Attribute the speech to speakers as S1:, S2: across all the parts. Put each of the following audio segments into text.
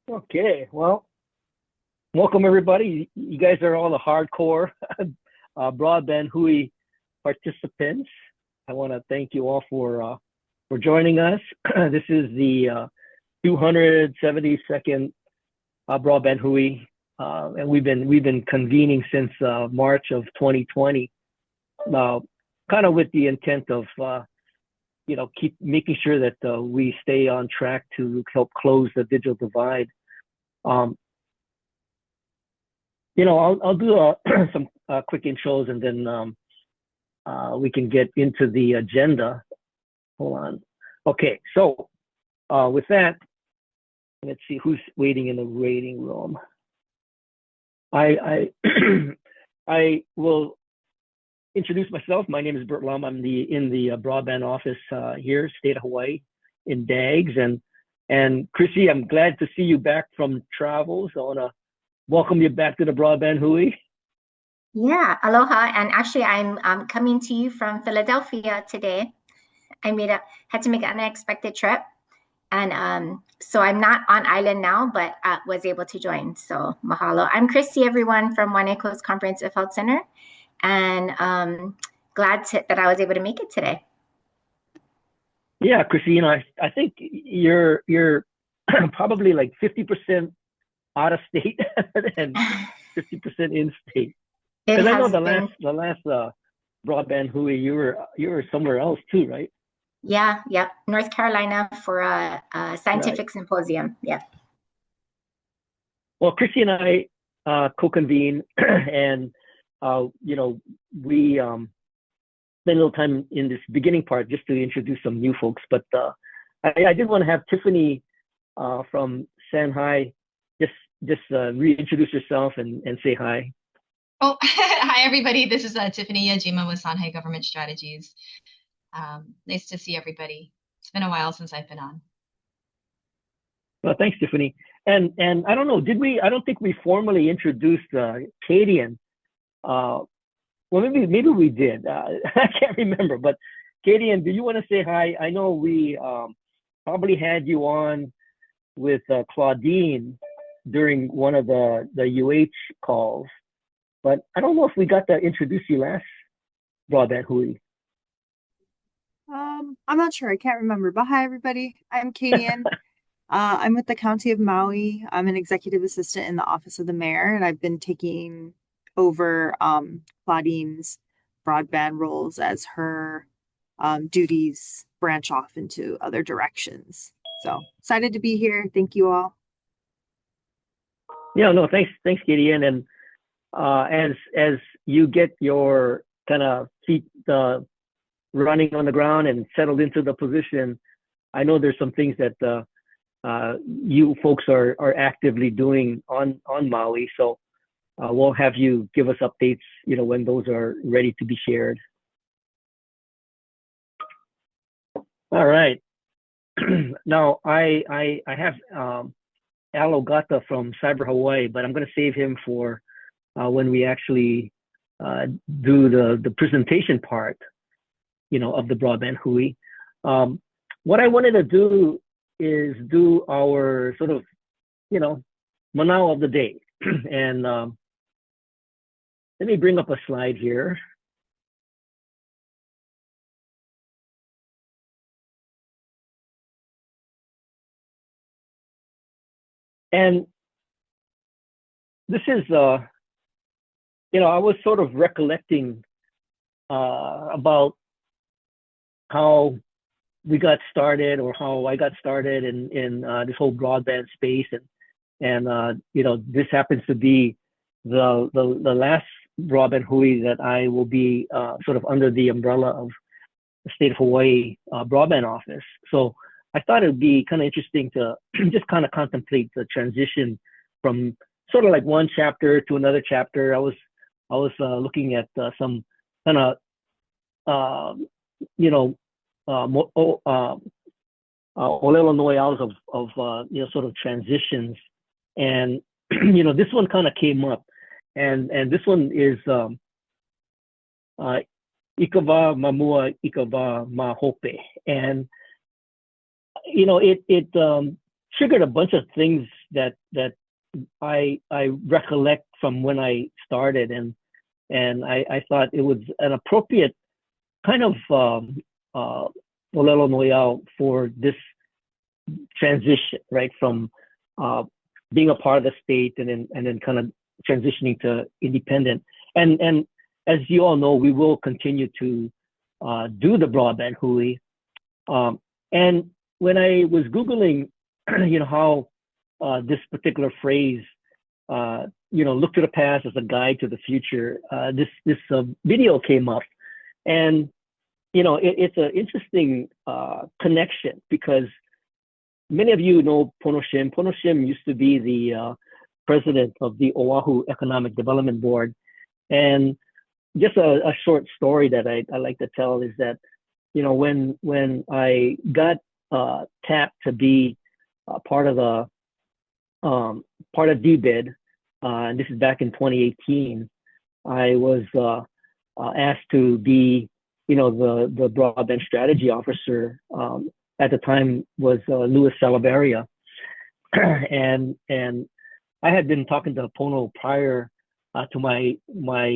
S1: Okay, well, welcome everybody. You guys are all the hardcore Broadband Hui participants. I want to thank you all for joining us. This is the 272nd Broadband Hui, and we've been convening since March of 2020. Kind of with the intent of keep making sure that we stay on track to help close the digital divide. Um, I'll do some quick intros and then we can get into the agenda. Hold on. Okay, so with that, let's see who's waiting in the waiting room. I I will introduce myself. My name is Bert Lum. I'm in the broadband office here, state of Hawaii, in DAGS. And Chrissy, I'm glad to see you back from travel. So I want to welcome you back to the Broadband Hui.
S2: Yeah, aloha. And actually, I'm coming to you from Philadelphia today. Had to make an unexpected trip, and so I'm not on island now, but was able to join. So mahalo. I'm Christy, everyone from Coast Comprehensive Health Center, and that I was able to make it today.
S1: Yeah, Chrissy, I think you're probably like 50% out of state and 50% in state. Because I know the last Broadband Hui, you were somewhere else too, right?
S2: Yeah, yep. North Carolina for a scientific symposium. Yeah.
S1: Well, Chrissy and I co-convene, and we spend a little time in this beginning part just to introduce some new folks. But I did want to have Tiffany from Shanghai just reintroduce yourself and say hi.
S3: Oh, hi everybody. This is Tiffany Yajima with Shanghai Government Strategies. Nice to see everybody. It's been a while since I've been on.
S1: Well, thanks, Tiffany. And I don't know, I don't think we formally introduced Kadian. Well, maybe we did. I can't remember. But Kadian, do you want to say hi? I know we probably had you on with Claudine during one of the UH calls, but I don't know if we got to introduce you last Broadband Hui.
S4: I'm not sure. I can't remember. But hi, everybody. I'm Kadian. I'm with the County of Maui. I'm an executive assistant in the Office of the Mayor, and I've been taking over Claudine's broadband roles as her duties branch off into other directions. So excited to be here. Thank you all.
S1: Yeah, no, thanks, Kadian. And as you get your kind of feet running on the ground and settled into the position, I know there's some things that you folks are actively doing on Maui. So we'll have you give us updates, when those are ready to be shared. All right. Now I have Al Ogata from Cyber Hawaii, but I'm going to save him for when we actually do the presentation part, of the Broadband Hui. What I wanted to do is do our sort of, manao of the day. And let me bring up a slide here. And this is, I was sort of recollecting about how we got started, or how I got started in this whole broadband space, and this happens to be the last Broadband Hui that I will be sort of under the umbrella of the State of Hawaii Broadband Office. So I thought it would be kind of interesting to just kind of contemplate the transition from sort of like one chapter to another chapter. I was looking at some kind of olelo noyals of sort of transitions, and this one kind of came up, and this one is ikava mamua ikava mahope, and it triggered a bunch of things that I recollect from when I started, and I thought it was an appropriate kind of polelo noyao for this transition, right, from being a part of the state and then kind of transitioning to independent. And as you all know, we will continue to do the Broadband Hui. And when I was Googling, how this particular phrase, look to the past as a guide to the future, this video came up. And, it's an interesting connection, because many of you know Pono Shim. Pono Shim used to be the president of the Oahu Economic Development Board. And just a short story that I like to tell is that, when I got tapped to be part of DBID, and this is back in 2018, I was asked to be, the broadband strategy officer. At the time was Louis Salaveria, and I had been talking to Pono prior to my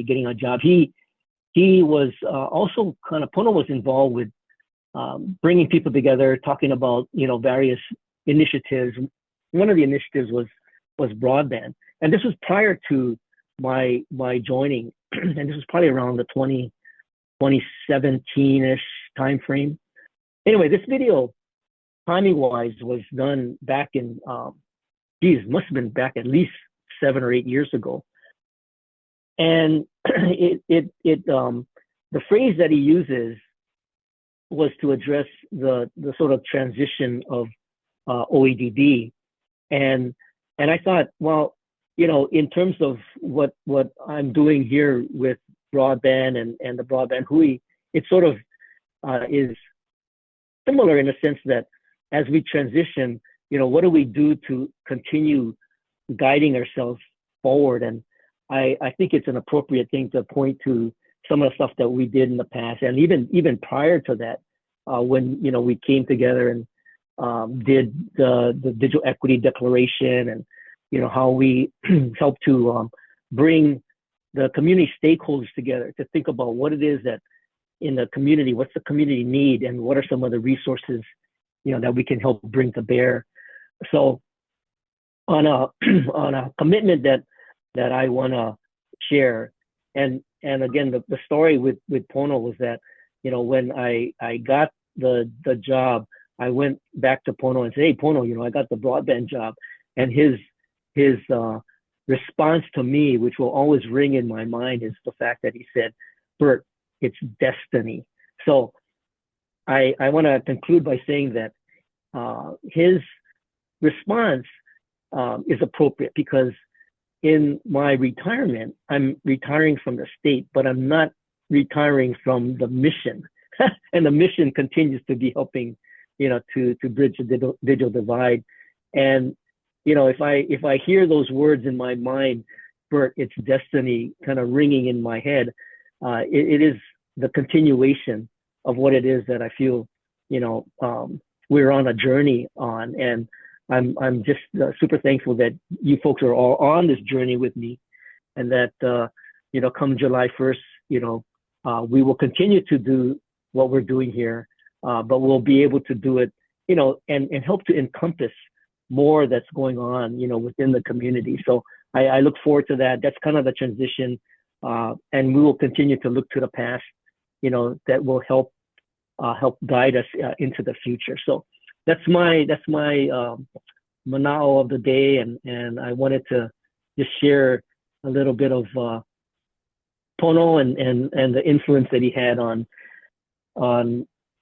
S1: getting a job. He was also Pono was involved with bringing people together, talking about various initiatives. One of the initiatives was broadband, and this was prior to my joining, and this was probably around the 2017-ish time frame. Anyway, this video, timing wise, was done back in must have been back at least 7 or 8 years ago. And the phrase that he uses was to address the sort of transition of OEDB. And I thought, well, in terms of what I'm doing here with broadband and the Broadband Hui, it sort of is similar in the sense that as we transition, what do we do to continue guiding ourselves forward? And I think it's an appropriate thing to point to some of the stuff that we did in the past, and even prior to that, when we came together and did the Digital Equity Declaration, and how we helped to bring the community stakeholders together to think about what it is that in the community, what's the community need, and what are some of the resources that we can help bring to bear. So on a commitment that I want to share, and again, the story with Pono was that when I got the job, I went back to Pono and said, hey Pono, I got the broadband job, and his response to me, which will always ring in my mind, is the fact that he said, Bert, it's destiny. So I want to conclude by saying that his response is appropriate, because in my retirement, I'm retiring from the state, but I'm not retiring from the mission. And the mission continues to be helping, to bridge the digital divide. And, if I hear those words in my mind, Bert, it's destiny, kind of ringing in my head, it is the continuation of what it is that I feel, we're on a journey on. And I'm just super thankful that you folks are all on this journey with me, and that, come July 1st, we will continue to do what we're doing here, but we'll be able to do it, and help to encompass more that's going on, within the community. So I look forward to that. That's kind of the transition, and we will continue to look to the past, that will help guide us into the future. So that's my manao of the day, and I wanted to just share a little bit of Pono and the influence that he had on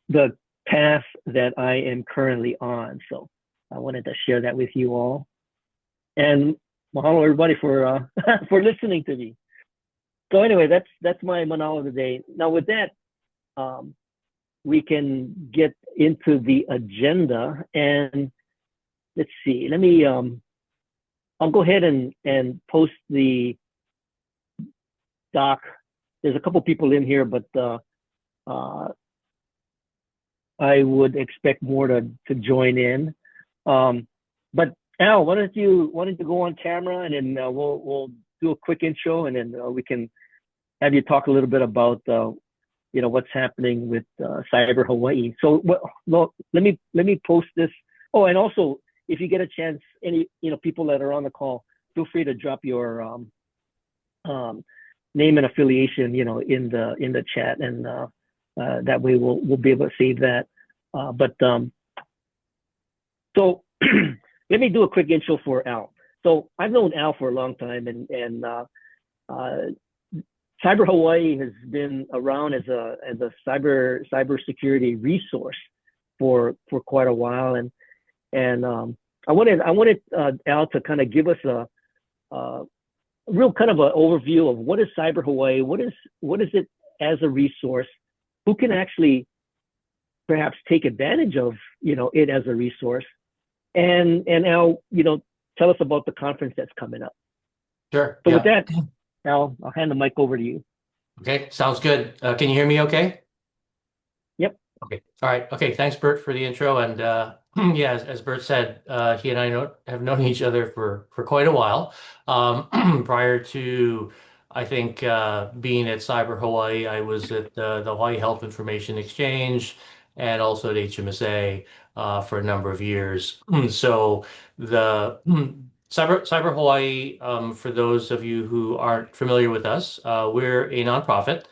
S1: the path that I am currently on. So I wanted to share that with you all, and mahalo everybody for for listening to me. So anyway, that's my manao of the day. Now with that, we can get into the agenda, and let's see. Let me. I'll go ahead and post the doc. There's a couple people in here, but I would expect more to join in. But Al, why don't you go on camera, and then we'll do a quick intro, and then we can have you talk a little bit about what's happening with Cyber Hawaii. So let me post this. Oh, and also if you get a chance, any people that are on the call, feel free to drop your name and affiliation, in the chat, and that way we'll be able to save that. So let me do a quick intro for Al. So I've known Al for a long time, and Cyber Hawaii has been around as a cybersecurity resource for quite a while, and I wanted Al to kind of give us a real kind of an overview of what is Cyber Hawaii, what is it as a resource, who can actually perhaps take advantage of it as a resource, and Al, tell us about the conference that's coming up.
S5: Sure.
S1: So
S5: Yeah.
S1: with that, Al, I'll hand the mic over to you.
S5: Okay. Sounds good. Can you hear me okay?
S1: Yep.
S5: Okay. All right. Okay. Thanks, Bert, for the intro. And yeah, as Bert said, he and I have known each other for quite a while. Prior to, I think, being at Cyber Hawaii, I was at the Hawaii Health Information Exchange and also at HMSA for a number of years. So the Cyber Hawaii, for those of you who aren't familiar with us, we're a nonprofit.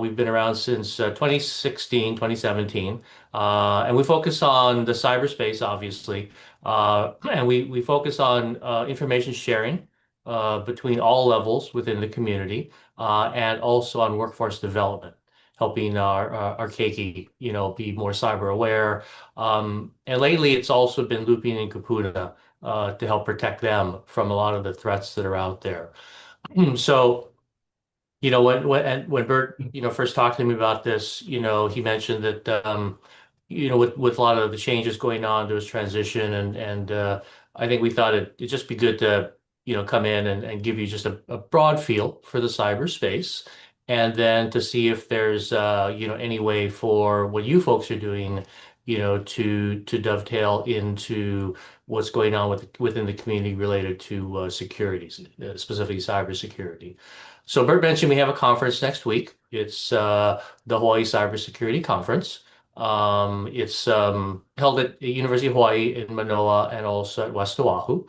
S5: We've been around since 2016, 2017, and we focus on the cyberspace, obviously, and we focus on information sharing between all levels within the community, and also on workforce development, helping our keiki, be more cyber aware. And lately, it's also been looping in Kapuna to help protect them from a lot of the threats that are out there. So. When Bert, first talked to me about this, he mentioned that, with a lot of the changes going on, there was transition, and I think we thought it'd just be good to, come in and give you just a broad feel for the cyberspace, and then to see if there's, any way for what you folks are doing, to dovetail into what's going on within the community related to security, specifically cybersecurity. So Bert mentioned we have a conference next week. It's the Hawaii Cybersecurity Conference. It's held at the University of Hawaii in Manoa and also at West Oahu.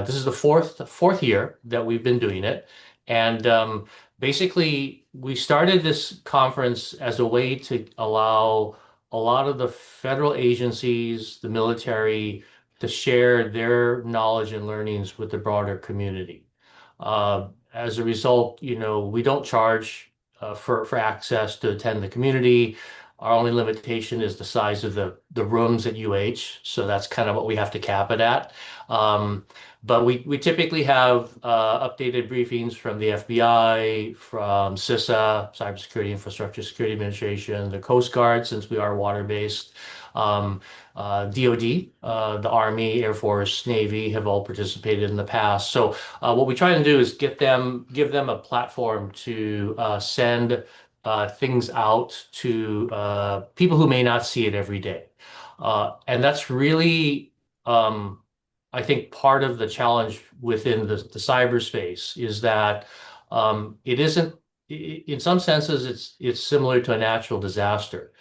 S5: This is the fourth year that we've been doing it, and basically we started this conference as a way to allow a lot of the federal agencies, the military, to share their knowledge and learnings with the broader community. As a result, we don't charge for access to attend the community. Our only limitation is the size of the rooms at UH, so that's kind of what we have to cap it at. But we typically have updated briefings from the FBI, from CISA, Cybersecurity Infrastructure Security Administration, the Coast Guard, since we are water-based. DoD, the Army, Air Force, Navy have all participated in the past. So what we try to do is give them a platform to send things out to people who may not see it every day. And that's really, I think, part of the challenge within the cyberspace is that it isn't, in some senses, it's similar to a natural disaster.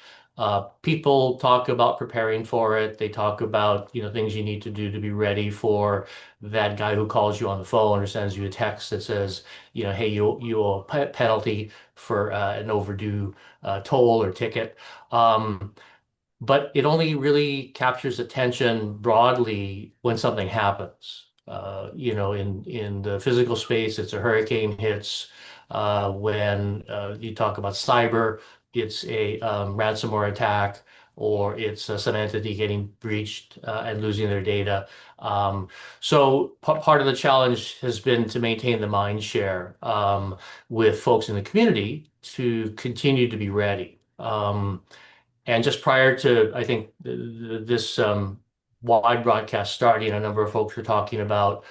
S5: People talk about preparing for it. They talk about, things you need to do to be ready for that guy who calls you on the phone or sends you a text that says, hey, you owe a penalty for an overdue toll or ticket. But it only really captures attention broadly when something happens. In the physical space, it's a hurricane hits. When you talk about cyber, it's a ransomware attack, or it's some entity getting breached and losing their data. So part of the challenge has been to maintain the mind share with folks in the community to continue to be ready. And just prior to, I think, this wide broadcast starting, a number of folks were talking about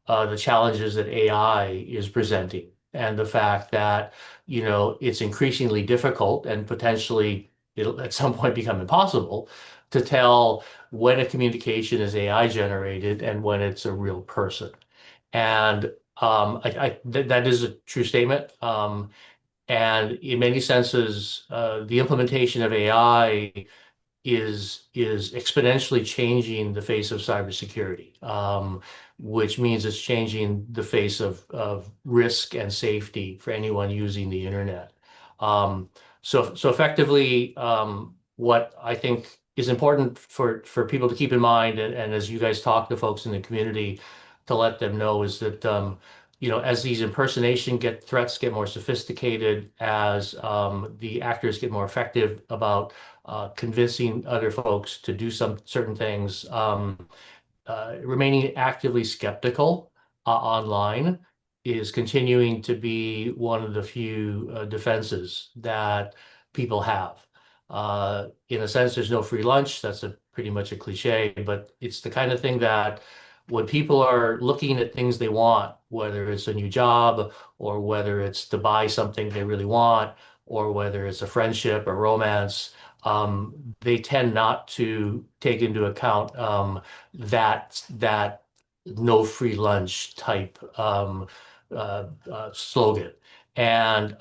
S5: the challenges that AI is presenting and the fact that, it's increasingly difficult and potentially it'll at some point become impossible to tell when a communication is AI generated and when it's a real person. And that is a true statement. And in many senses, the implementation of AI is exponentially changing the face of cybersecurity, which means it's changing the face of risk and safety for anyone using the internet. Um, so effectively, what I think is important for people to keep in mind, and as you guys talk to folks in the community, to let them know is that as these threats get more sophisticated, as the actors get more effective about convincing other folks to do some certain things, remaining actively skeptical online is continuing to be one of the few defenses that people have. In a sense, there's no free lunch. That's pretty much a cliche, but it's the kind of thing that when people are looking at things they want, whether it's a new job or whether it's to buy something they really want, or whether it's a friendship or romance, they tend not to take into account that no free lunch type slogan. And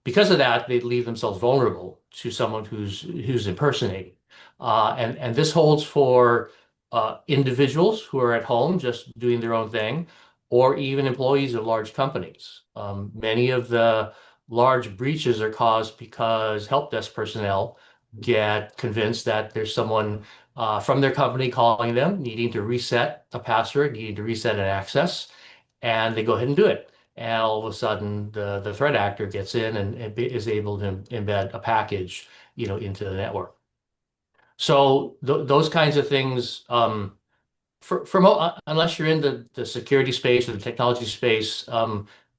S5: because of that, they leave themselves vulnerable to someone who's impersonating. And this holds for individuals who are at home just doing their own thing, or even employees of large companies. Many of the large breaches are caused because help desk personnel get convinced that there's someone from their company calling them, needing to reset a password, needing to reset an access, and they go ahead and do it. And all of a sudden, the threat actor gets in and is able to embed a package, into the network. So those kinds of things, unless you're in the security space or the technology space,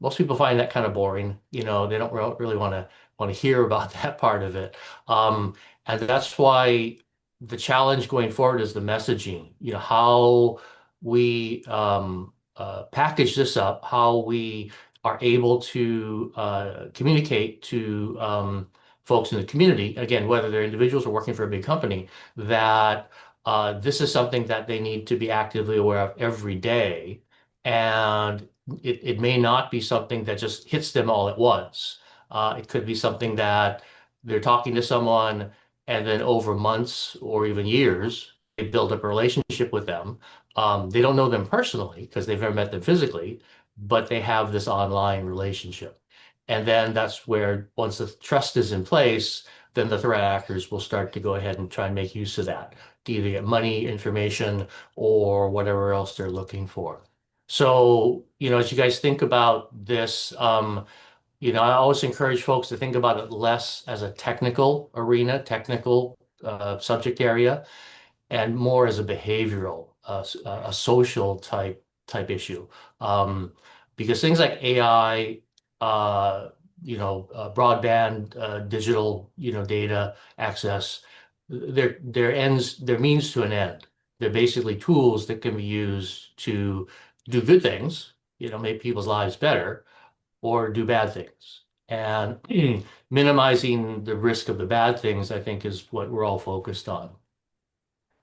S5: most people find that kind of boring. They don't really want to hear about that part of it. And that's why the challenge going forward is the messaging. How we package this up, how we are able to communicate to folks in the community, again, whether they're individuals or working for a big company, that this is something that they need to be actively aware of every day. And it may not be something that just hits them all at once. It could be something that they're talking to someone, and then over months or even years, they build up a relationship with them. They don't know them personally because they've never met them physically, but they have this online relationship. And then that's where, once the trust is in place, then the threat actors will start to go ahead and try and make use of that to either get money, information, or whatever else they're looking for. So, as you guys think about this, I always encourage folks to think about it less as a technical arena, technical subject area, and more as a behavioral, a social type issue. Because things like AI, broadband, digital, data access, they're means to an end. They're basically tools that can be used to do good things, make people's lives better, or do bad things. And minimizing the risk of the bad things, I think, is what we're all focused on.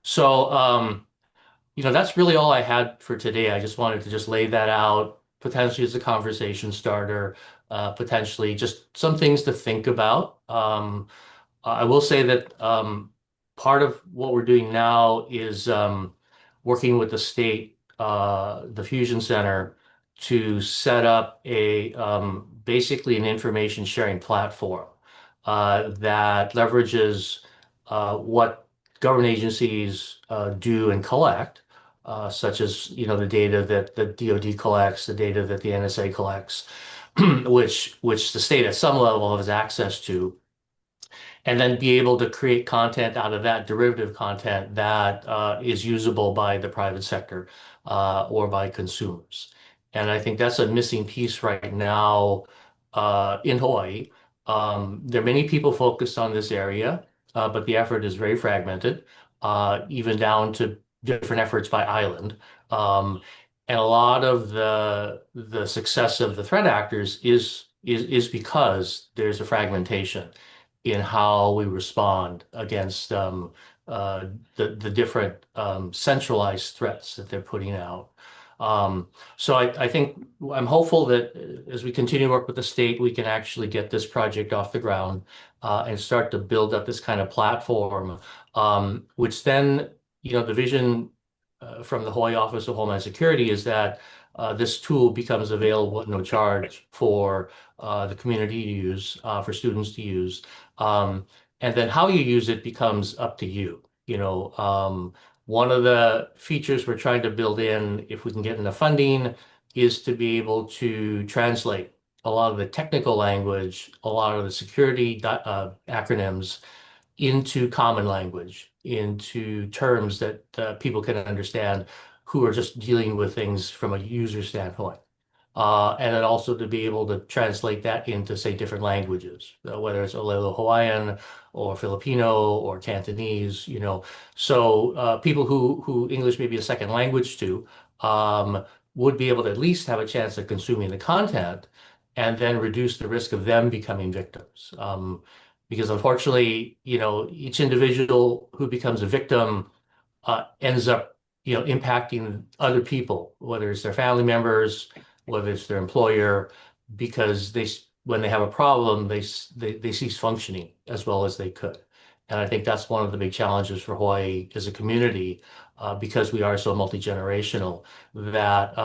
S5: So, that's really all I had for today. I just wanted to just lay that out, potentially as a conversation starter, potentially just some things to think about. I will say that part of what we're doing now is working with the state, the Fusion Center, to set up basically an information sharing platform that leverages what government agencies do and collect, such as the data that the DoD collects, the data that the NSA collects, which the state at some level has access to, and then be able to create content out of that, derivative content that is usable by the private sector or by consumers. And I think that's a missing piece right now in Hawaii. There are many people focused on this area, but the effort is very fragmented, even down to different efforts by island. And a lot of the success of the threat actors is because there's a fragmentation. in how we respond against the different centralized threats that they're putting out. So I think I'm hopeful that as we continue to work with the state, we can actually get this project off the ground and start to build up this kind of platform, which then, the vision from the Hawaii Office of Homeland Security is that this tool becomes available at no charge for the community to use, for students to use. And then how you use it becomes up to you. One of the features we're trying to build in, if we can get enough funding, is to be able to translate a lot of the technical language, a lot of the security acronyms into common language, into terms that people can understand who are just dealing with things from a user standpoint. And then also to be able to translate that into, say, different languages, whether it's Olelo Hawaiian or Filipino or Cantonese, So people who English may be a second language to would be able to at least have a chance of consuming the content and then reduce the risk of them becoming victims. Because unfortunately, each individual who becomes a victim ends up, impacting other people, whether it's their family members, whether it's their employer, because when they have a problem, they cease functioning as well as they could. And I think that's one of the big challenges for Hawaii as a community, because we are so multi-generational, that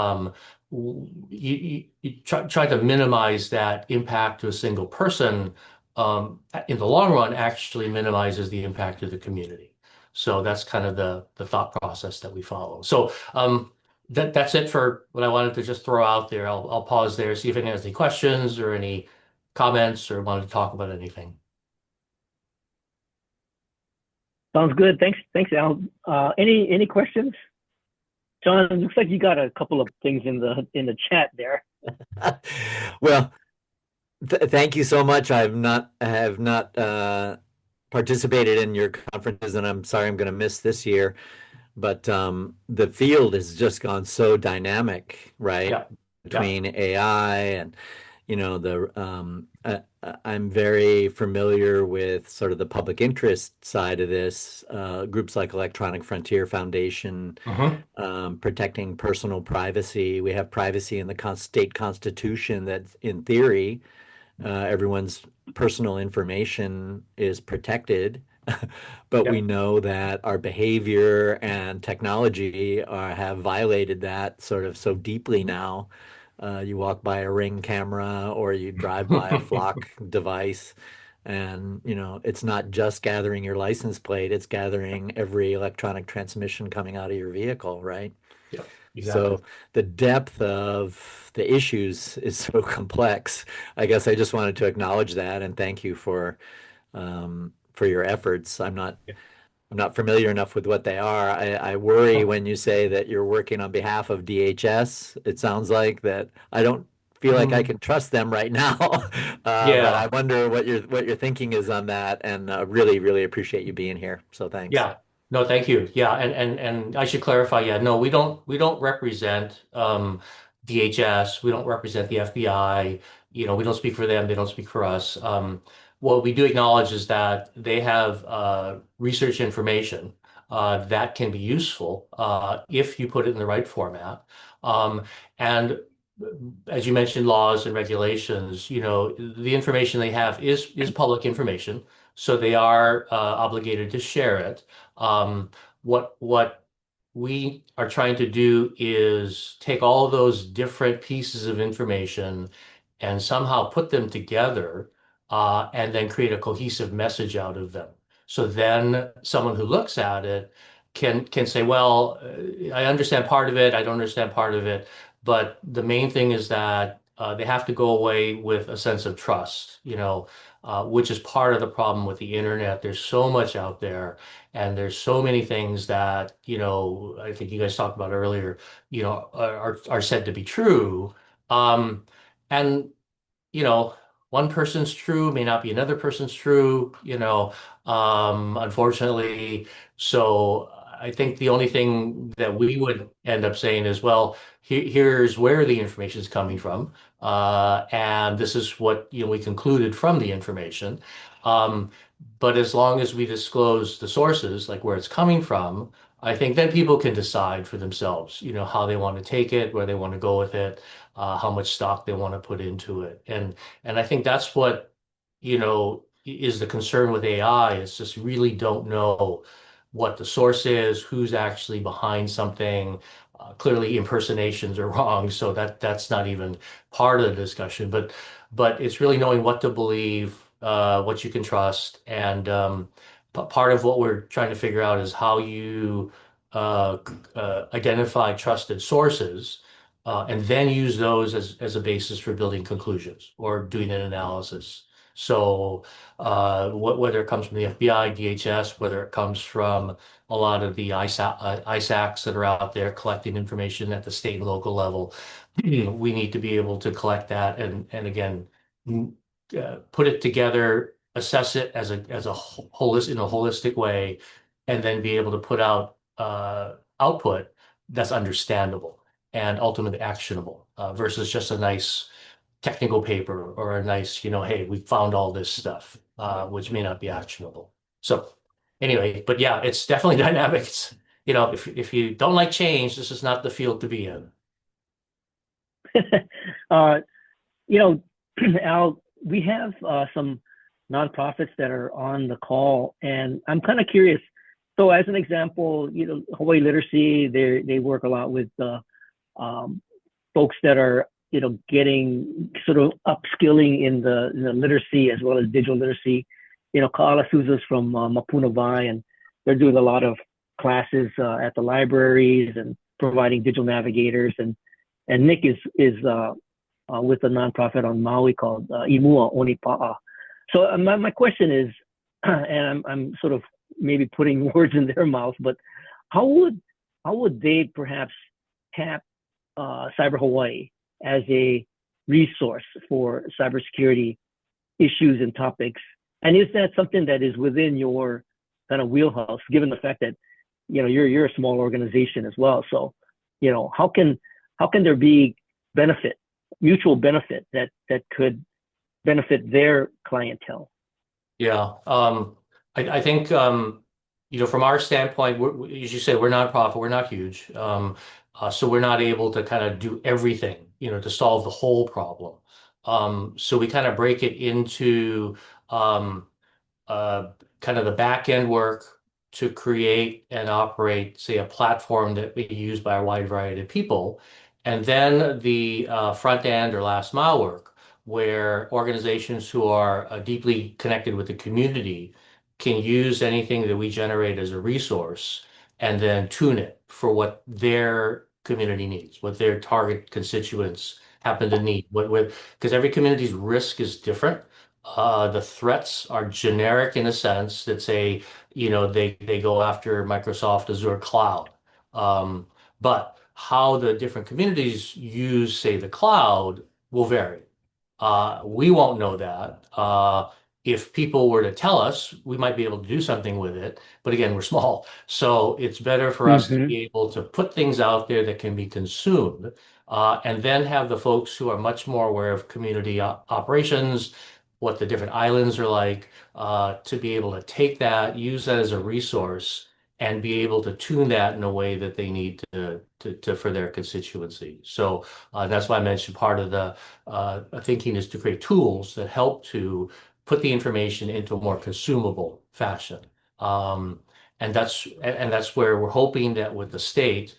S5: you try to minimize that impact to a single person. In the long run, actually minimizes the impact to the community. So that's kind of the thought process that we follow. So that's it for what I wanted to just throw out there. I'll pause there, see if anyone has any questions or any comments or wanted to talk about anything.
S1: Sounds good. Thanks, Al. Any questions? John, it looks like you got a couple of things in the chat there.
S6: Well, thank you so much. I have not participated in your conferences, and I'm sorry I'm going to miss this year. But the field has just gone so dynamic, right?
S5: Yeah.
S6: Between AI and, I'm very familiar with sort of the public interest side of this, groups like Electronic Frontier Foundation, protecting personal privacy. We have privacy in the state constitution that, in theory, everyone's personal information is protected. But we know that our behavior and technology have violated that sort of so deeply now. You walk by a Ring camera or you drive by a Flock device, and it's not just gathering your license plate, it's gathering every electronic transmission coming out of your vehicle, right?
S5: Yeah, exactly.
S6: So the depth of the issues is so complex. I guess I just wanted to acknowledge that and thank you for your efforts. I'm not familiar enough with what they are. I worry when you say that you're working on behalf of DHS. It sounds like that. I don't feel like I can trust them right now. But I wonder what your thinking is on that, and really, really appreciate you being here. So thanks.
S5: Yeah. No, thank you. Yeah, and I should clarify. Yeah, no, we don't represent DHS. We don't represent the FBI. We don't speak for them. They don't speak for us. What we do acknowledge is that they have research information that can be useful if you put it in the right format. And as you mentioned, laws and regulations, the information they have is public information, so they are obligated to share it. What we are trying to do is take all of those different pieces of information and somehow put them together and then create a cohesive message out of them. So then someone who looks at it can say, well, I understand part of it, I don't understand part of it, but the main thing is that they have to go away with a sense of trust, which is part of the problem with the internet. There's so much out there, and there's so many things that, I think you guys talked about earlier, are said to be true. And one person's true may not be another person's true, unfortunately. So I think the only thing that we would end up saying is, well, here's where the information is coming from, and this is what we concluded from the information. Um, but as long as we disclose the sources, like where it's coming from, I think then people can decide for themselves, how they want to take it, where they want to go with it, how much stock they want to put into it. And I think that's what, is the concern with AI. It's just really don't know what the source is, who's actually behind something. Clearly impersonations are wrong, so that's not even part of the discussion. But it's really knowing what to believe, what you can trust, and part of what we're trying to figure out is how you identify trusted sources, and then use those as a basis for building conclusions or doing an analysis. So whether it comes from the FBI, DHS, whether it comes from a lot of the ISACs that are out there collecting information at the state and local level, we need to be able to collect that and again put it together, assess it as a holistic way, and then be able to put out output that's understandable and ultimately actionable versus just a nice technical paper or a nice, hey, we found all this stuff, which may not be actionable. So anyway, but yeah, it's definitely dynamic. It's, if you don't like change, this is not the field to be in.
S1: uh, you know, Al, we have some nonprofits that are on the call, and I'm kind of curious. So, as an example, Hawaii Literacy, they work a lot with um, folks that are getting sort of upskilling in the literacy as well as digital literacy. Kaala Souza's from Mapuna Vai, and they're doing a lot of classes at the libraries and providing digital navigators. And Nick is with a nonprofit on Maui called Imua Onipa'a. So my question is, and I'm sort of maybe putting words in their mouth, but how would they perhaps tap Cyber Hawaii as a resource for cybersecurity issues and topics? And is that something that is within your kind of wheelhouse, given the fact that you're a small organization as well? So how can there be mutual benefit that could benefit their clientele?
S5: Yeah. I think, from our standpoint, as you said, we're nonprofit, we're not huge. So we're not able to kind of do everything, to solve the whole problem. So we kind of break it into um, kind of the back end work to create and operate, say, a platform that we use by a wide variety of people. And then the front end or last mile work, where organizations who are deeply connected with the community can use anything that we generate as a resource and then tune it for what their community needs, what their target constituents happen to need. Because every community's risk is different. The threats are generic in a sense that say, they go after Microsoft Azure Cloud. Um, but how the different communities use, say, the cloud will vary. We won't know that. If people were to tell us, we might be able to do something with it. But again, we're small. So it's better for us to
S1: Mm-hmm.
S5: be able to put things out there that can be consumed, and then have the folks who are much more aware of community operations, what the different islands are like, to be able to take that, use that as a resource, and be able to tune that in a way that they need to for their constituency. So that's why I mentioned part of the thinking is to create tools that help to put the information into a more consumable fashion. Um, and that's where we're hoping that with the state,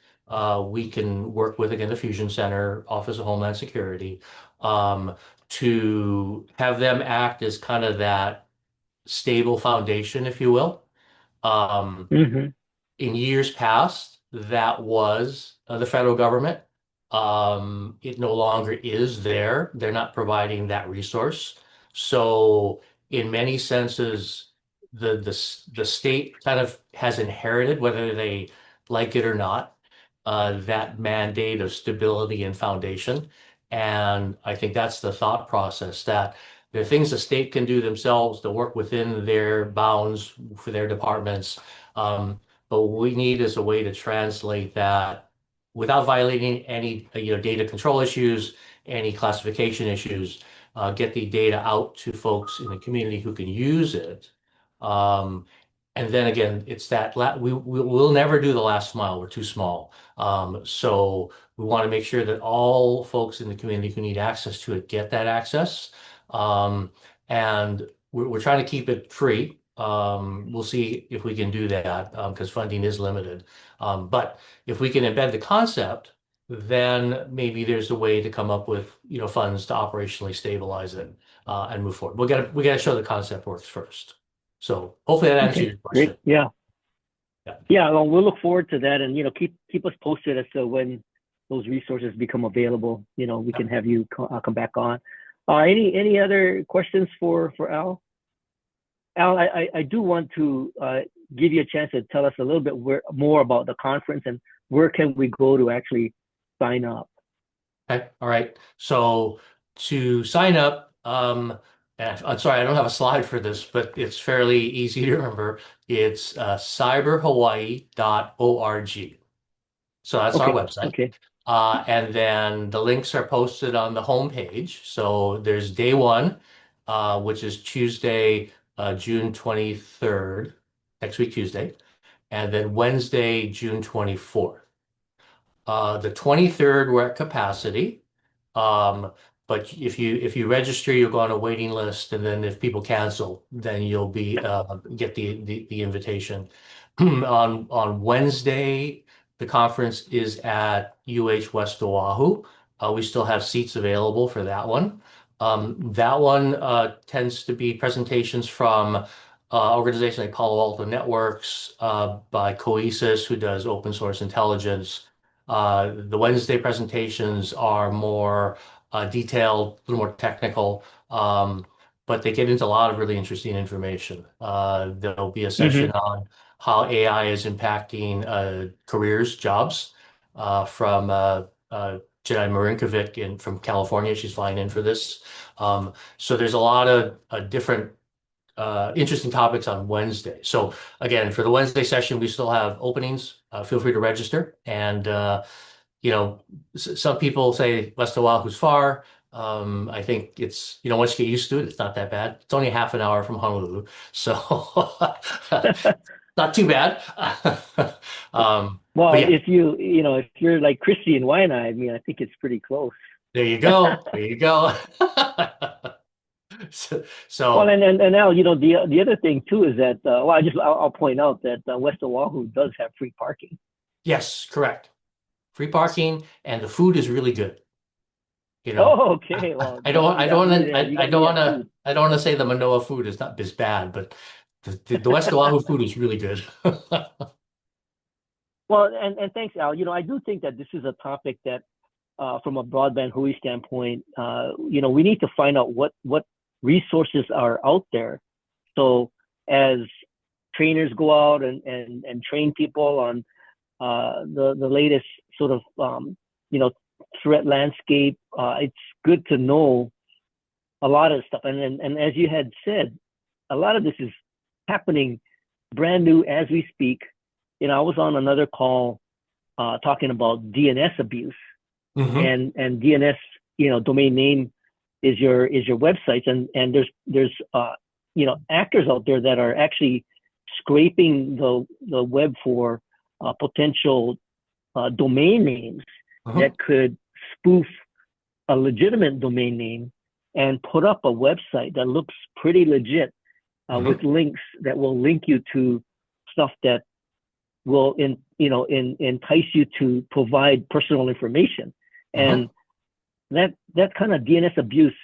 S5: we can work with, again, the Fusion Center, Office of Homeland Security, to have them act as kind of that stable foundation, if you will. Um,
S1: Mm-hmm.
S5: in years past, that was the federal government. It no longer is there. They're not providing that resource. So, in many senses, the state kind of has inherited, whether they like it or not, that mandate of stability and foundation. And I think that's the thought process, that there are things the state can do themselves to work within their bounds for their departments. But what we need is a way to translate that without violating any data control issues, any classification issues, get the data out to folks in the community who can use it. And then again, it's that we'll never do the last mile. We're too small. So we want to make sure that all folks in the community who need access to it get that access. And we're trying to keep it free. We'll see if we can do that because funding is limited. But if we can embed the concept, then maybe there's a way to come up with funds to operationally stabilize it and move forward. We got to show the concept works first. So hopefully that answers your question.
S1: Great. Yeah.
S5: Yeah.
S1: Yeah. Well, we'll look forward to that, and keep us posted as to when those resources become available. We can have you come back on. Any other questions for Al? Al, I do want to give you a chance to tell us a little bit more about the conference and where can we go to actually sign up.
S5: Okay. All right. So to sign up, and I'm sorry, I don't have a slide for this, but it's fairly easy to remember. It's cyberhawaii.org. So that's our website.
S1: Okay.
S5: And then the links are posted on the homepage. So there's day one, which is Tuesday, June 23rd, next week, Tuesday, and then Wednesday, June 24th. The 23rd, we're at capacity. But if you register, you'll go on a waiting list, and then if people cancel, then you'll get the invitation. On Wednesday, the conference is at UH West Oahu. We still have seats available for that one. That one tends to be presentations from organizations like Palo Alto Networks, by Coesis, who does open source intelligence. The Wednesday presentations are more detailed, a little more technical, but they get into a lot of really interesting information. There'll be a session on how AI is impacting careers, jobs, from Jedi Marinkovic from California. She's flying in for this. So there's a lot of different interesting topics on Wednesday. So again, for the Wednesday session, we still have openings. Feel free to register. And some people say West Oahu's far. I think it's once you get used to it, it's not that bad. It's only half an hour from Honolulu, so not too bad.
S1: Well,
S5: yeah.
S1: if you're like Christy and Waianae, I think it's pretty close.
S5: There you go. There you go. So
S1: well, and now the other thing too is that I'll point out that West Oahu does have free parking.
S5: Yes, correct. Free parking, and the food is really good.
S1: Oh, okay. Well,
S5: I don't want to say the Manoa food is not as bad, but the West Oahu food is really good.
S1: Well, and thanks, Al. I do think that this is a topic that, from a Broadband Hui standpoint, we need to find out what resources are out there. So as trainers go out and train people on the latest sort of threat landscape, it's good to know a lot of stuff. And as you had said, a lot of this is happening brand new as we speak. I was on another call talking about DNS abuse, and DNS, domain name is your websites, and there's actors out there that are actually scraping the web for potential domain names that could spoof a legitimate domain name and put up a website that looks pretty legit, with links that will link you to stuff that will entice you to provide personal information. And that kind of DNS abuse,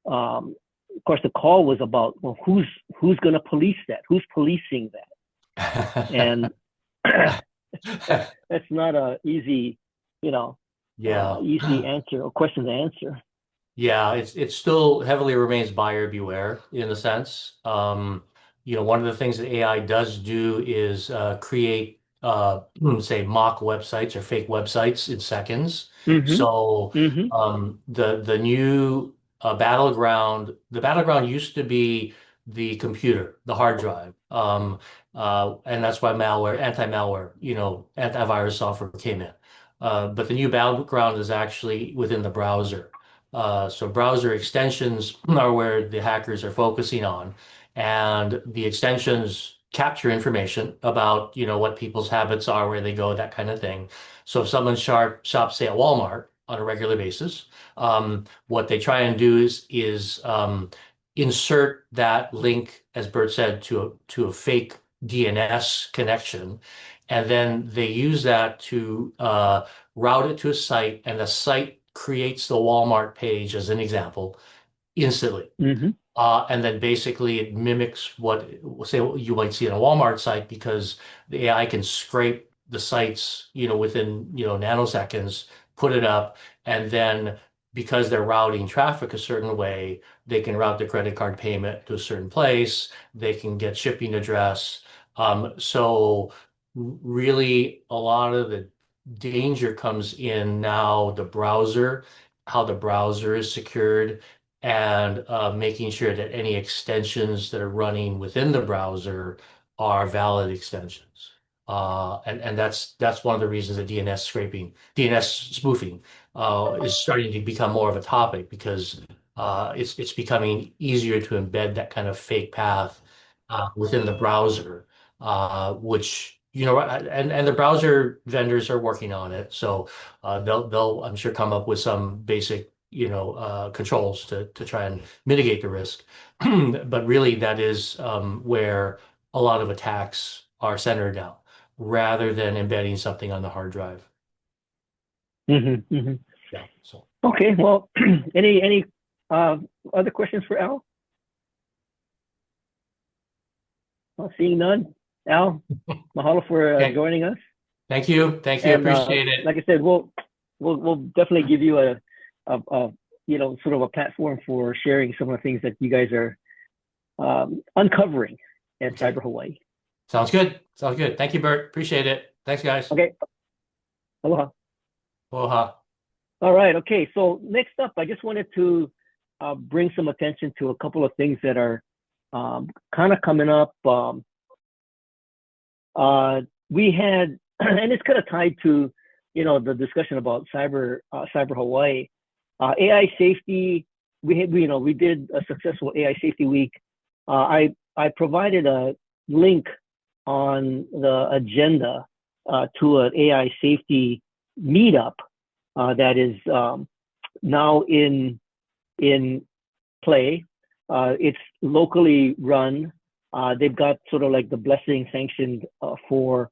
S1: of course, the call was about, well, who's going to police that? Who's policing that? And that's not a easy, easy answer or question to answer.
S5: Yeah, it still heavily remains buyer beware in a sense. One of the things that AI does do is create, say, mock websites or fake websites in seconds. So the new battleground, the battleground used to be the computer, the hard drive, and that's why anti-malware, antivirus software came in. But the new battleground is actually within the browser. So browser extensions are where the hackers are focusing on, and the extensions capture information about, what people's habits are, where they go, that kind of thing. So if someone shops, say, at Walmart on a regular basis, what they try and do is insert that link, as Bert said, to a fake DNS connection, and then they use that to route it to a site, and the site creates the Walmart page, as an example, instantly.
S1: Mm-hmm.
S5: And then basically it mimics what, say, you might see on a Walmart site, because the AI can scrape the sites, within, nanoseconds, put it up, and then because they're routing traffic a certain way, they can route the credit card payment to a certain place, they can get shipping address. So really a lot of the danger comes in now how the browser is secured, and making sure that any extensions that are running within the browser are valid extensions. And that's one of the reasons that DNS spoofing is starting to become more of a topic, because it's becoming easier to embed that kind of fake path within the browser, which and the browser vendors are working on it, so they'll I'm sure come up with some basic controls to try and mitigate the risk. But really, that is where a lot of attacks are centered now, rather than embedding something on the hard drive.
S1: Mm-hmm. Mm-hmm.
S5: Yeah. So
S1: Okay. Well, any other questions for Al? Well, seeing none. Al, mahalo for
S5: Okay.
S1: joining us.
S5: Thank you.
S1: And
S5: Appreciate it.
S1: like I said, we'll definitely give you a sort of a platform for sharing some of the things that you guys are uncovering at
S5: Okay.
S1: Cyber Hawaii.
S5: Sounds good. Thank you, Bert. Appreciate it. Thanks, guys.
S1: Okay. Aloha.
S5: Aloha.
S1: All right. Okay. So next up, I just wanted to bring some attention to a couple of things that are kind of coming up. We had, and it's kind of tied to, the discussion about Cyber Hawaii, AI safety. We did a successful AI safety week. I provided a link on the agenda to an AI safety meetup that is now in play. It's locally run. They've got sort of like the blessing sanctioned for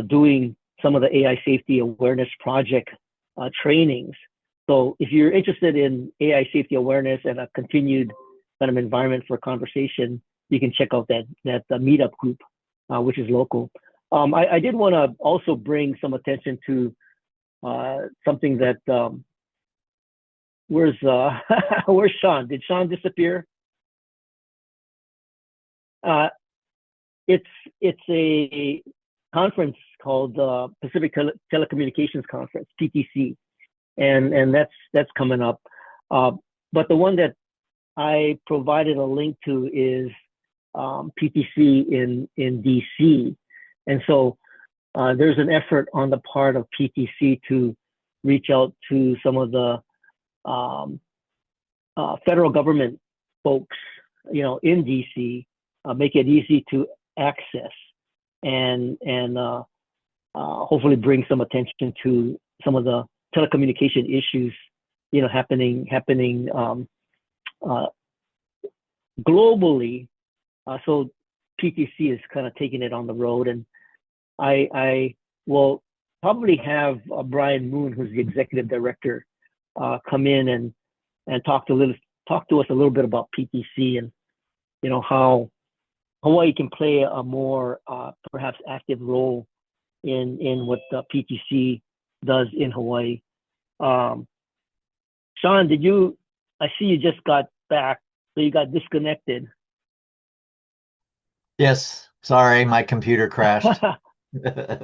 S1: doing some of the AI safety awareness project trainings. So if you're interested in AI safety awareness and a continued kind of environment for conversation, you can check out that meetup group, which is local. I did want to also bring some attention to something that where's Sean? Did Sean disappear? It's a conference called Pacific Telecommunications Conference, PTC, and that's coming up. But the one that I provided a link to is PTC in DC, and so there's an effort on the part of PTC to reach out to some of the federal government folks, in DC, make it easy to access, and hopefully bring some attention to some of the telecommunication issues, happening globally. So PTC is kind of taking it on the road, and I will probably have Brian Moon, who's the executive director, come in and talk to us a little bit about PTC, and how Hawaii can play a more perhaps active role in what the PTC does in Hawaii. Sean, I see you just got back, so you got disconnected.
S6: Yes, sorry, my computer crashed.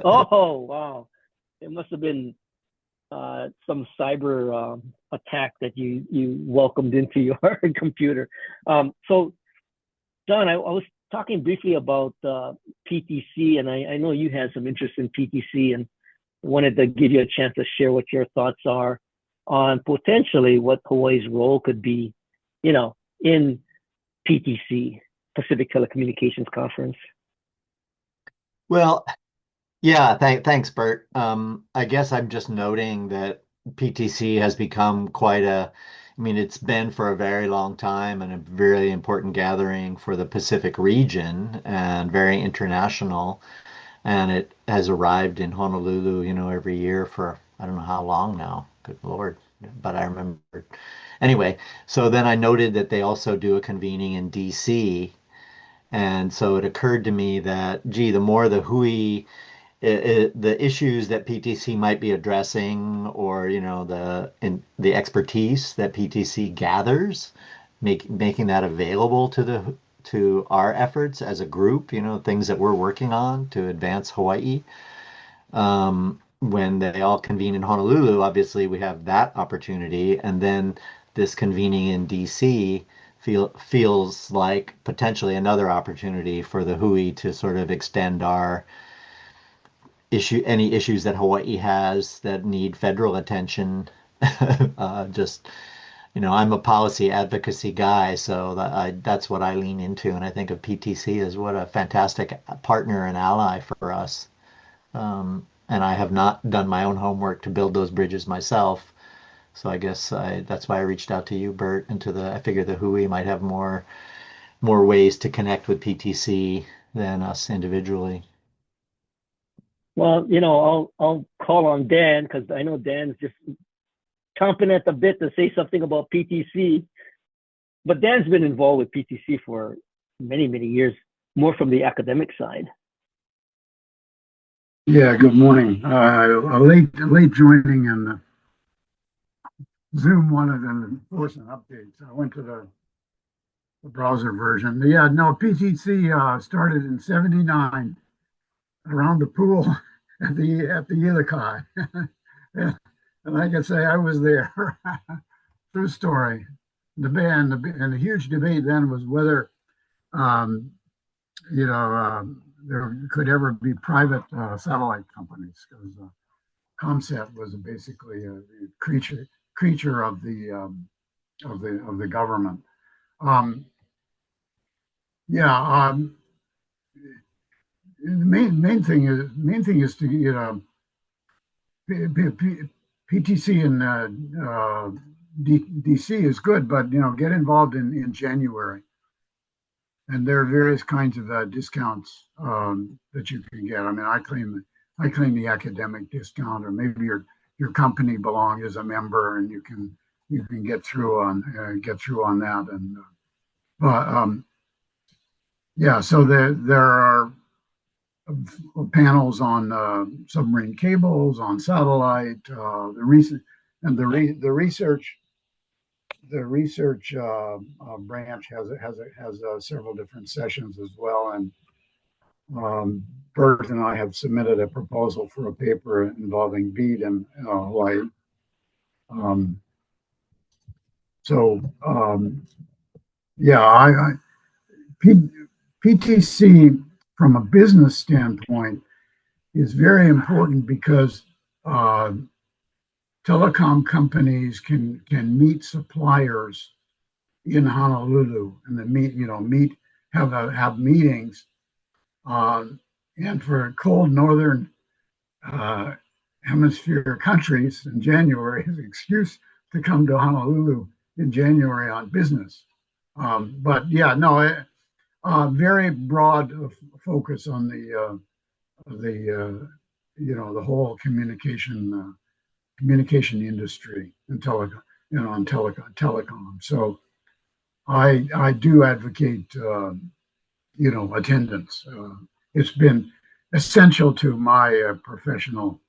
S1: Oh, wow. It must have been some cyber attack that you welcomed into your computer. So, John, I was talking briefly about PTC, and I know you had some interest in PTC, and wanted to give you a chance to share what your thoughts are. on potentially what Hawaii's role could be, in PTC, Pacific Telecommunications Conference.
S6: Well, yeah, thanks, Bert. I guess I'm just noting that PTC has become it's been for a very long time and a very important gathering for the Pacific region and very international. And it has arrived in Honolulu, every year for I don't know how long now. Good Lord. But I remember. Anyway, so then I noted that they also do a convening in DC. And so it occurred to me that, gee, the more the Hui, the issues that PTC might be addressing, or the expertise that PTC gathers, making that available to our efforts as a group, things that we're working on to advance Hawaii. When they all convene in Honolulu, obviously we have that opportunity, and then this convening in DC feels like potentially another opportunity for the Hui to sort of extend any issues that Hawaii has that need federal attention. I'm a policy advocacy guy, so that's what I lean into, and I think of PTC as what a fantastic partner and ally for us. And I have not done my own homework to build those bridges myself. So I guess that's why I reached out to you, Bert, and I figure the Hui might have more ways to connect with PTC than us individually.
S1: Well, I'll call on Dan, because I know Dan's just chomping at the bit to say something about PTC. But Dan's been involved with PTC for many, many years, more from the academic side.
S7: Yeah, good morning. A late joining, and Zoom wanted to enforce an update, so I went to the browser version. Yeah, no, PTC started in '79 around the pool at the Ilokai. And I can say I was there. True story. And the huge debate then was whether there could ever be private satellite companies, because Comsat was basically a creature of the government. The main thing is to PTC and DC is good, but get involved in January. And there are various kinds of discounts that you can get. I mean, I claim the academic discount, or maybe your company belongs as a member, and you can get through on that. And so there are panels on submarine cables, on satellite, the research. The research branch has several different sessions as well, and Bert and I have submitted a proposal for a paper involving BEAD in Hawaii. PTC from a business standpoint is very important, because telecom companies can meet suppliers in Honolulu, and then have meetings. And for cold northern hemisphere countries, in January is an excuse to come to Honolulu in January on business. Very broad focus on the whole communication industry and telecom. So I do advocate attendance. It's been essential to my professional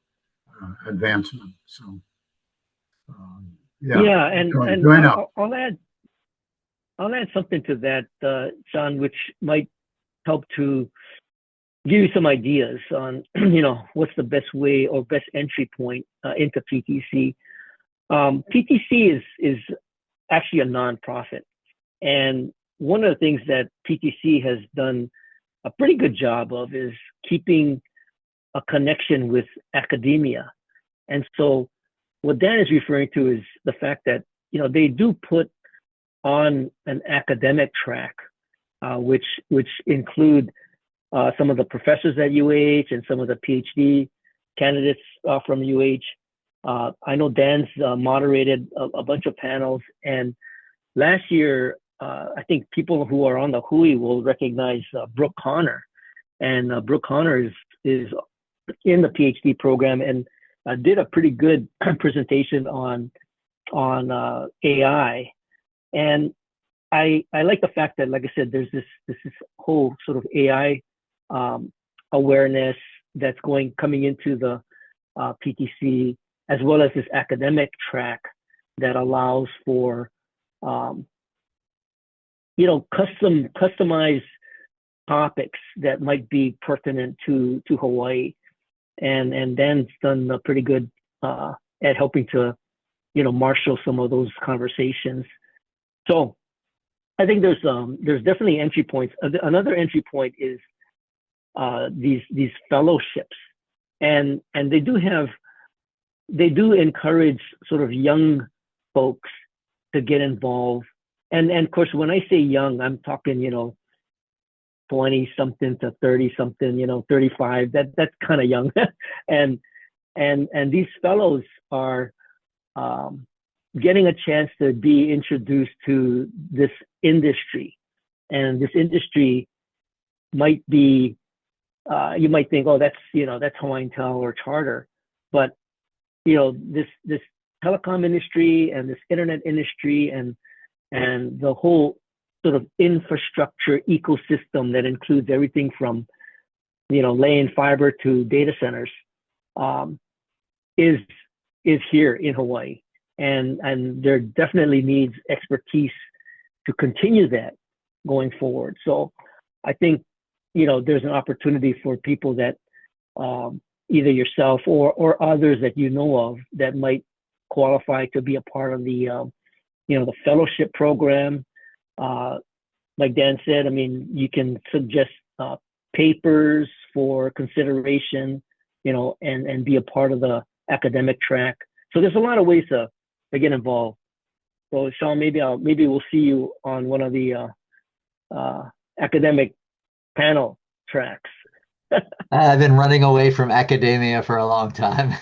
S7: advancement. So
S1: and
S7: join up.
S1: I'll add something to that, Sean, which might help to give you some ideas on what's the best way or best entry point into PTC. PTC is actually a nonprofit, and one of the things that PTC has done a pretty good job of is keeping a connection with academia. And so what Dan is referring to is the fact that, they do put on an academic track, which include some of the professors at UH and some of the PhD candidates from UH. I know Dan's moderated a bunch of panels, and last year, I think people who are on the Hui will recognize Brooke Connor, and Brooke Connor is in the PhD program and did a pretty good presentation on AI. And I like the fact that, like I said, there's this whole sort of AI awareness that's coming into the PTC, as well as this academic track that allows for customized topics that might be pertinent to Hawaii. And Dan's done pretty good at helping to marshal some of those conversations. So I think there's definitely entry points. Another entry point is these fellowships, and they do encourage sort of young folks to get involved. And of course, when I say young, I'm talking 20 something to 30 something, 35. That's kind of young. and these fellows are getting a chance to be introduced to this industry, and this industry might be, you might think, oh, that's Hawaiian Tel or Charter, but this telecom industry and this internet industry and the whole sort of infrastructure ecosystem that includes everything from laying fiber to data centers is here in Hawaii. And there definitely needs expertise to continue that going forward. So I think, there's an opportunity for people that either yourself or others that you know of that might qualify to be a part of the, the fellowship program. Like Dan said, I mean, you can suggest papers for consideration, and be a part of the academic track. So there's a lot of ways to get involved. So Sean, maybe we'll see you on one of the academic panel tracks.
S6: I've been running away from academia for a long time.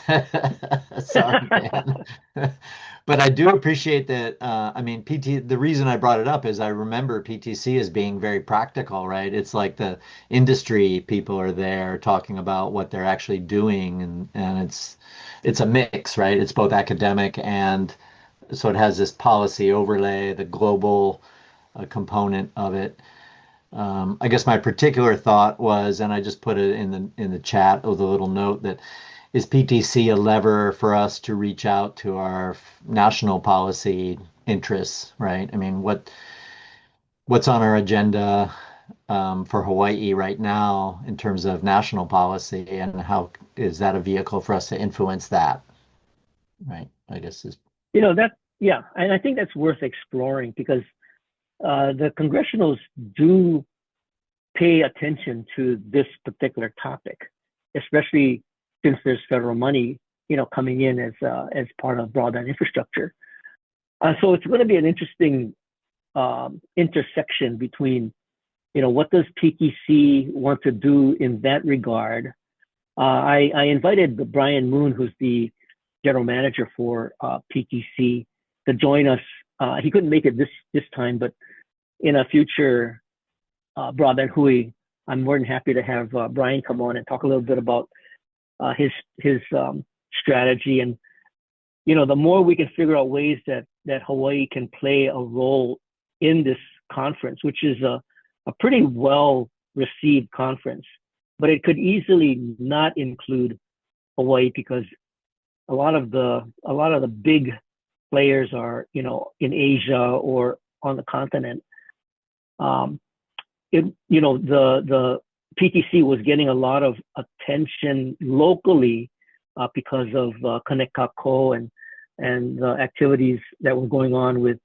S6: Sorry, man. But I do appreciate that. I mean, the reason I brought it up is I remember PTC as being very practical, right? It's like the industry people are there talking about what they're actually doing, and it's a mix, right? It's both academic and so it has this policy overlay, the global component of it. I guess my particular thought was, and I just put it in the chat with a little note, that is PTC a lever for us to reach out to our national policy interests, right? I mean, what's on our agenda for Hawaii right now in terms of national policy, and how is that a vehicle for us to influence that, right? I guess is
S1: yeah, and I think that's worth exploring because the congressionals do pay attention to this particular topic, especially since there's federal money, coming in as part of broadband infrastructure. So it's going to be an interesting intersection between, what does PTC want to do in that regard. I invited Brian Moon, who's the general manager for PTC, to join us. He couldn't make it this time, but in a future Broadband Hui, I'm more than happy to have Brian come on and talk a little bit about his strategy. And the more we can figure out ways that Hawaii can play a role in this conference, which is a pretty well received conference, but it could easily not include Hawaii because a lot of the big players are in Asia or on the continent. The PTC was getting a lot of attention locally because of Connect Kako and the activities that were going on with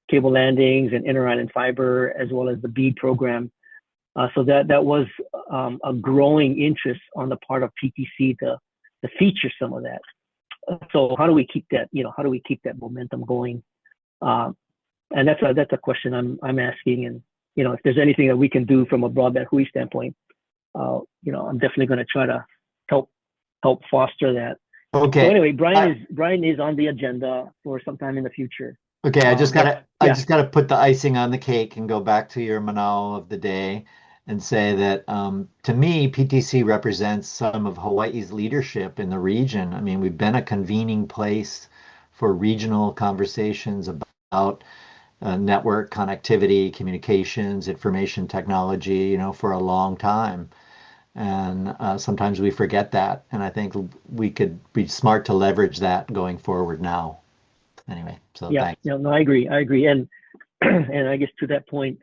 S1: cable landings and inter-island fiber, as well as the BEAD program. So that was a growing interest on the part of PTC to feature some of that. So how do we keep that, how do we keep that momentum going? And that's a question I'm asking. And, if there's anything that we can do from a Broadband Hui standpoint, I'm definitely going to try to help foster that.
S6: Okay.
S1: So anyway, Brian is on the agenda for sometime in the future.
S6: Okay, I just
S1: yeah.
S6: gotta put the icing on the cake and go back to your manao of the day and say that to me, PTC represents some of Hawaii's leadership in the region. I mean, we've been a convening place for regional conversations about network connectivity, communications, information technology, for a long time. And sometimes we forget that. And I think we could be smart to leverage that going forward now. Anyway, so
S1: Yeah,
S6: thanks.
S1: no, I agree. And and I guess to that point,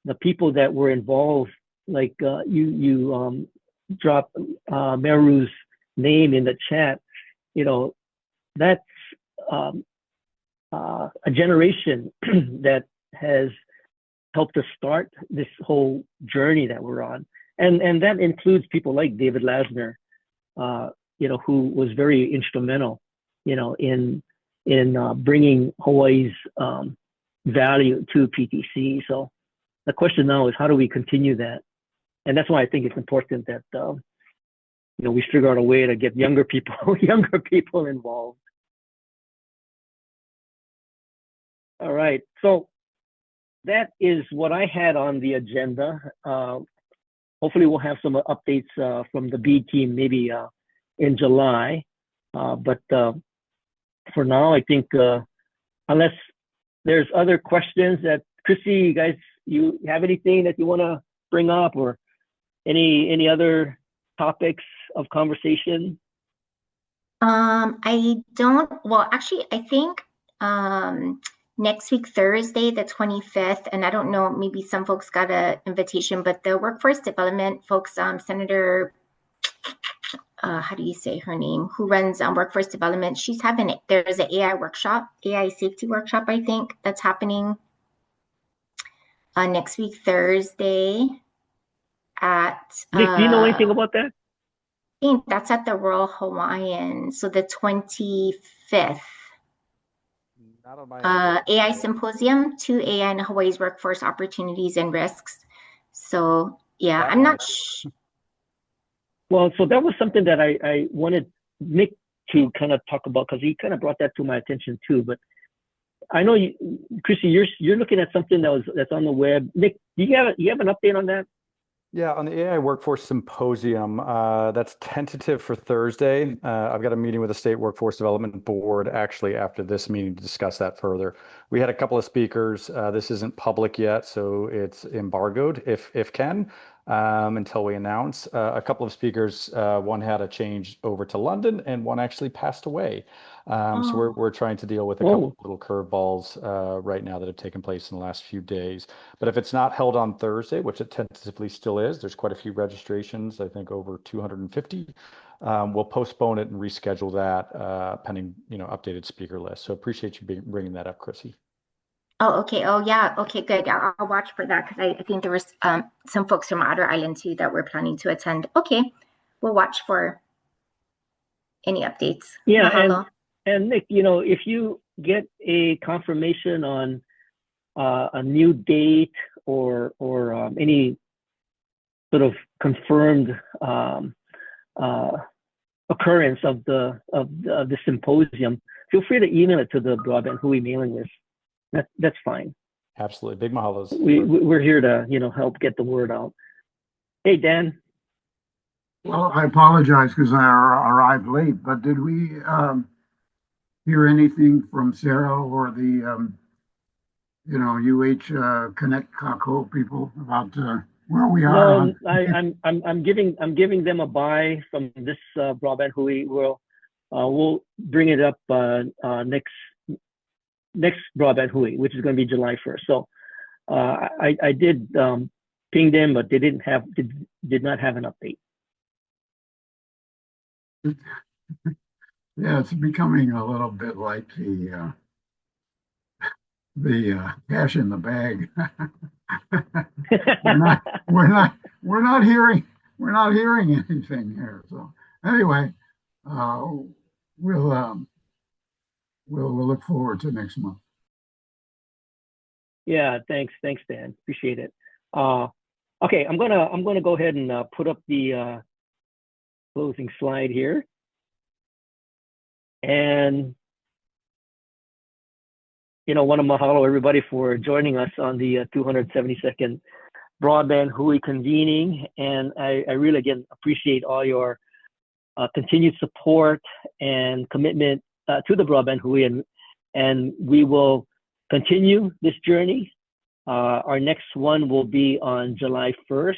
S1: the people that were involved, like you dropped Meru's name in the chat, that's a generation that has helped us start this whole journey that we're on, and that includes people like David Lasner, who was very instrumental, in bringing Hawaii's value to PTC. So the question now is, how do we continue that? And that's why I think it's important that we figure out a way to get younger people involved. All right, so that is what I had on the agenda. Hopefully we'll have some updates from the B team maybe in July. But for now, I think unless there's other questions that Chrissy, you have anything that you want to bring up, or any other topics of conversation?
S2: I don't. Well, actually, I think next week, Thursday, the 25th, and I don't know, maybe some folks got an invitation, but the workforce development folks, Senator, how do you say her name, who runs workforce development, she's having it. There's an AI safety workshop, I think, that's happening next week, Thursday at...
S1: Nick, do you know anything about that?
S2: I think that's at the Royal Hawaiian, so the 25th. AI Symposium, 2 AI in Hawaii's Workforce Opportunities and Risks. So yeah, I'm not sure.
S1: Well, so that was something that I wanted Nick to kind of talk about, because he kind of brought that to my attention too. But I know Chrissy, you're looking at something that's on the web. Nick, do you have an update on that?
S8: Yeah, on the AI Workforce Symposium, that's tentative for Thursday. I've got a meeting with the State Workforce Development Board actually after this meeting to discuss that further. We had a couple of speakers. This isn't public yet, so it's embargoed if can, until we announce. A couple of speakers, one had a change over to London and one actually passed away. So we're trying to deal with a couple of little curveballs right now that have taken place in the last few days. But if it's not held on Thursday, which it tentatively still is, there's quite a few registrations, I think over 250. We'll postpone it and reschedule that pending, updated speaker list. So appreciate you bringing that up, Chrissy.
S2: Oh, okay. Oh, yeah. Okay, good. I'll watch for that, because I think there was some folks from Otter Island too that were planning to attend. Okay, we'll watch for any updates.
S1: Yeah,
S2: Mahalo.
S1: and Nick, if you get a confirmation on a new date or any sort of confirmed occurrence of the symposium, feel free to email it to the Broadband Hui mailing list. That's fine.
S8: Absolutely. Big mahalos.
S1: We're here to help get the word out. Hey, Dan.
S7: Well, I apologize because I arrived late, but did we hear anything from Sarah or the UH Connect Kako people about where we are?
S1: No, I'm giving them a bye from this Broadband Hui. We'll bring it up next Broadband Hui, which is going to be July 1st. So I did ping them, but they did not have an update.
S7: Yeah, it's becoming a little bit like the cash in the bag. we're not hearing anything here. So anyway, we'll look forward to next month.
S1: Yeah, thanks, Dan. Appreciate it. Okay, I'm gonna go ahead and put up the closing slide here, and want to mahalo everybody for joining us on the 272nd Broadband Hui convening, and I really again appreciate all your continued support and commitment to the Broadband Hui, and we will continue this journey. Our next one will be on July 1st.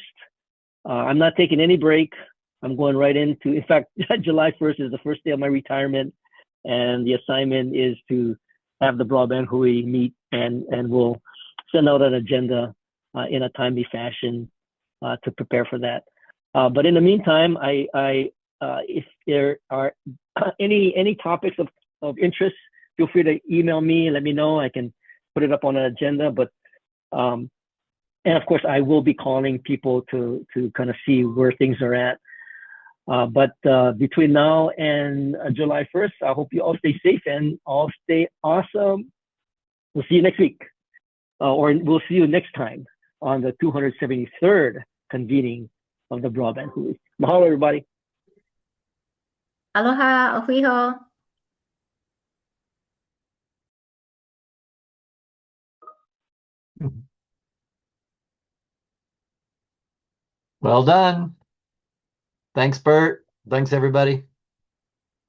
S1: I'm not taking any break. I'm going right into, in fact, July 1st is the first day of my retirement, and the assignment is to have the Broadband Hui meet, and we'll send out an agenda in a timely fashion to prepare for that. But in the meantime, if there are any topics of interest, feel free to email me and let me know. I can put it up on an agenda. But and of course, I will be calling people to kind of see where things are at. But between now and July 1st, I hope you all stay safe and all stay awesome. We'll see you next week, or we'll see you next time on the 273rd convening of the Broadband Hui. Mahalo, everybody.
S2: Aloha, ohiho.
S6: Well done. Thanks, Bert. Thanks, everybody.